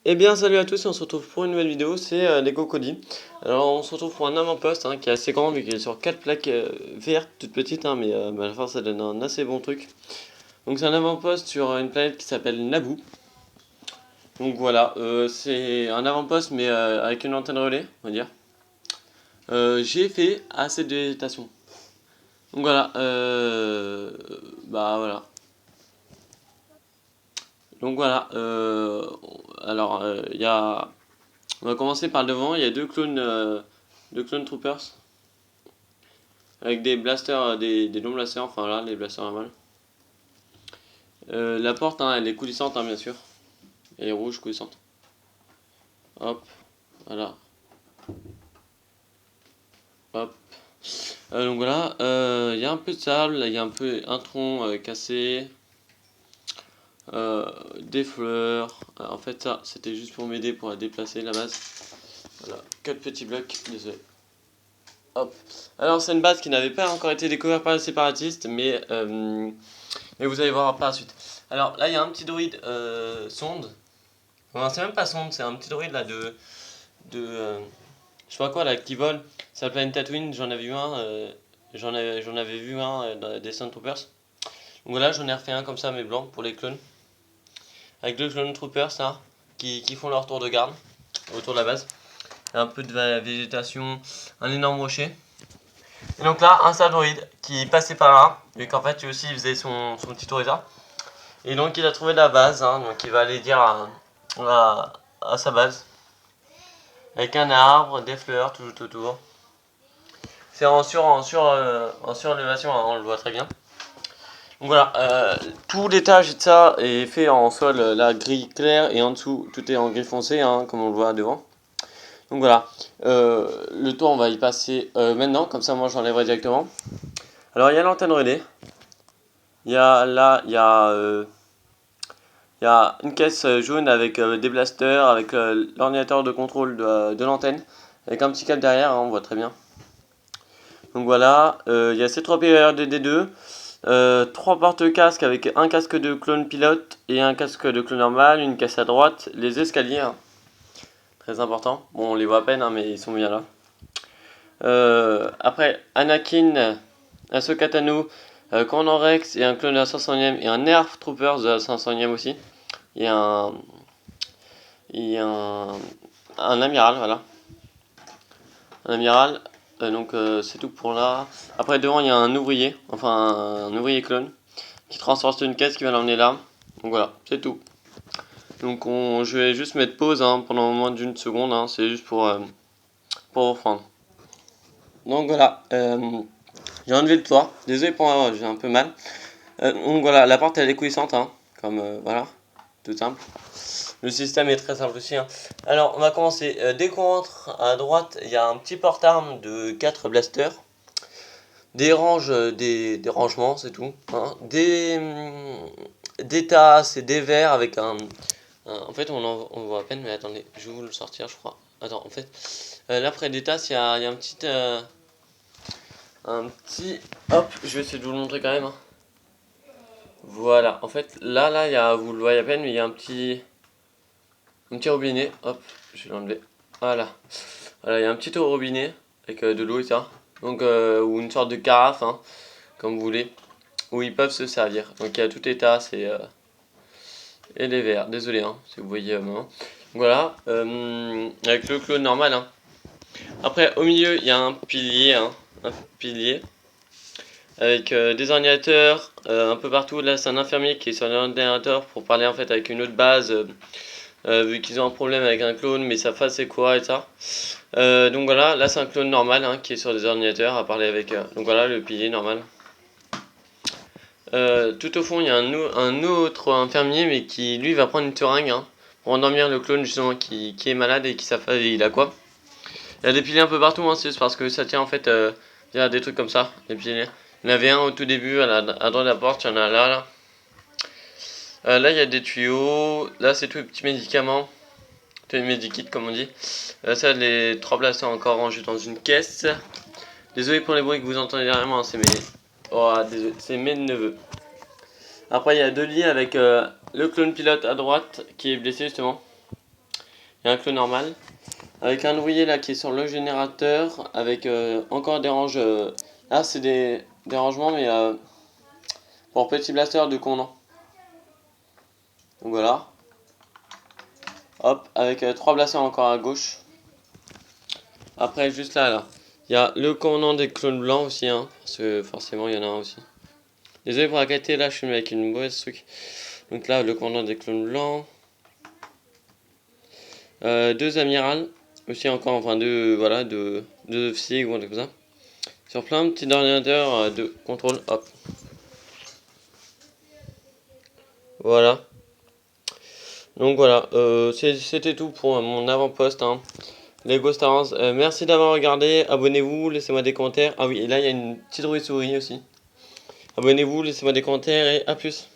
Eh bien salut à tous et on se retrouve pour une nouvelle vidéo, c'est Lego Cody. Alors on se retrouve pour un avant-poste qui est assez grand vu qu'il est sur 4 plaques vertes toutes petites mais à la fin ça donne un assez bon truc. Donc c'est un avant-poste sur une planète qui s'appelle Naboo. Donc voilà, c'est un avant-poste mais avec une antenne relais on va dire. J'ai fait assez de végétation. Donc voilà, bah voilà. Donc voilà, alors il y a... On va commencer par le devant, il y a deux clones troopers avec des blasters, des longs blasters, enfin là, les blasters normales. La porte, elle est coulissante, bien sûr. Elle est rouge, coulissante. Hop, voilà. Hop. Donc voilà, il y a un peu de sable, il y a un tronc cassé, des fleurs. En fait, ça, c'était juste pour m'aider pour la déplacer la base. Voilà, 4 petits blocs, désolé. Hop. Alors c'est une base qui n'avait pas encore été découverte par les séparatistes, mais vous allez voir par la suite. Alors là il y a un petit droïde sonde. Enfin, c'est même pas sonde, c'est un petit droïde là de je sais pas quoi là qui vole. C'est la planète Tatooine, j'en avais vu un, j'en avais vu un dans des Stormtroopers. Donc voilà, j'en ai refait un comme ça mais blanc pour les clones. Avec deux clone troopers là, qui font leur tour de garde autour de la base. Un peu de végétation, un énorme rocher. Et donc là, un seul droïde qui passait par là, et qu'en fait lui aussi il faisait son petit tour là. Et donc il a trouvé la base, donc il va aller dire à sa base. Avec un arbre, des fleurs, tout autour. C'est en surélévation, on le voit très bien. Donc voilà, tout l'étage de ça est fait en sol là gris clair et en dessous tout est en gris foncé, comme on le voit devant. Donc voilà, le tour on va y passer maintenant, comme ça moi j'enlèverai directement. Alors il y a l'antenne relais. Il y a là, il y a une caisse jaune avec des blasters, avec l'ordinateur de contrôle de l'antenne, avec un petit câble derrière, on voit très bien. Donc voilà, il y a C3PO RDD2, 3 porte-casques avec un casque de clone pilote et un casque de clone normal, une caisse à droite, les escaliers, très important. Bon, on les voit à peine, mais ils sont bien là. Après, Anakin, Ahsoka Tano, Commandant Rex et un clone de la 500ème et un Nerf Troopers de la 500ème aussi. Il y a un amiral, voilà. Un amiral, donc c'est tout pour là. Après devant il y a un ouvrier, enfin un ouvrier clone, qui transporte une caisse qui va l'emmener là. Donc voilà, c'est tout. Donc je vais juste mettre pause pendant moins d'une seconde, c'est juste pour reprendre. Donc voilà, j'ai enlevé le toit, désolé pour moi, j'ai un peu mal. Donc voilà, la porte elle est couillissante, comme voilà, tout simple. Le système est très simple aussi. Alors on va commencer, dès qu'on rentre à droite, il y a un petit porte-armes de 4 blasters. Des rangements, c'est tout. Des tasses et des verres avec en fait, on voit à peine, mais attendez, je vais vous le sortir, je crois. Attends, en fait, là près des tasses, il y a un petit. Hop, je vais essayer de vous le montrer quand même. Voilà, en fait, là, vous le voyez à peine, mais il y a un petit robinet. Hop, je vais l'enlever. Voilà. Voilà, il y a un petit robinet avec de l'eau et ça. Donc, ou une sorte de carafe, comme vous voulez, où ils peuvent se servir. Donc il y a toutes les tasses et les verres. Désolé si vous voyez maintenant. Voilà, avec le clone normal. Après au milieu il y a un pilier avec des ordinateurs un peu partout. Là c'est un infirmier qui est sur l'ordinateur pour parler en fait avec une autre base. Vu qu'ils ont un problème avec un clone, mais sa face c'est quoi et ça. Donc voilà, là c'est un clone normal qui est sur des ordinateurs à parler avec. Donc voilà le pilier normal. Tout au fond, il y a un autre infirmier, mais qui lui va prendre une seringue pour endormir le clone justement qui est malade et qui il a quoi. Il y a des piliers un peu partout, c'est juste parce que ça tient en fait. Il y a des trucs comme ça, des piliers. Il y en avait un au tout début à droite de la porte, il y en a là. Là, il y a des tuyaux. Là, c'est tous les petits médicaments. Tous les medikits, comme on dit. Ça, les 3 blasters encore rangés dans une caisse. Désolé pour les bruits que vous entendez derrière moi, c'est mes neveux. Après, il y a 2 lits avec le clone pilote à droite qui est blessé justement. et un clone normal. Avec un ouvrier là qui est sur le générateur, avec encore des ranges. Là c'est des rangements, mais pour petit blaster de condan. Donc voilà. Hop, avec 3 blasters encore à gauche. Après, juste là, il y a le commandant des clones blancs aussi, hein, parce que forcément il y en a un aussi. Désolé pour la qualité, là je suis avec une mauvaise truc. Donc là, le commandant des clones blancs. 2 amirals. Aussi encore, enfin deux officiers ou un truc comme ça. Sur plein de petits ordinateurs de contrôle, hop. Voilà. Donc voilà, c'était tout pour mon avant-poste, hein. Lego Star Wars. Merci d'avoir regardé, abonnez-vous, laissez-moi des commentaires. Ah oui, et là il y a une petite souris aussi. Abonnez-vous, laissez-moi des commentaires et à plus.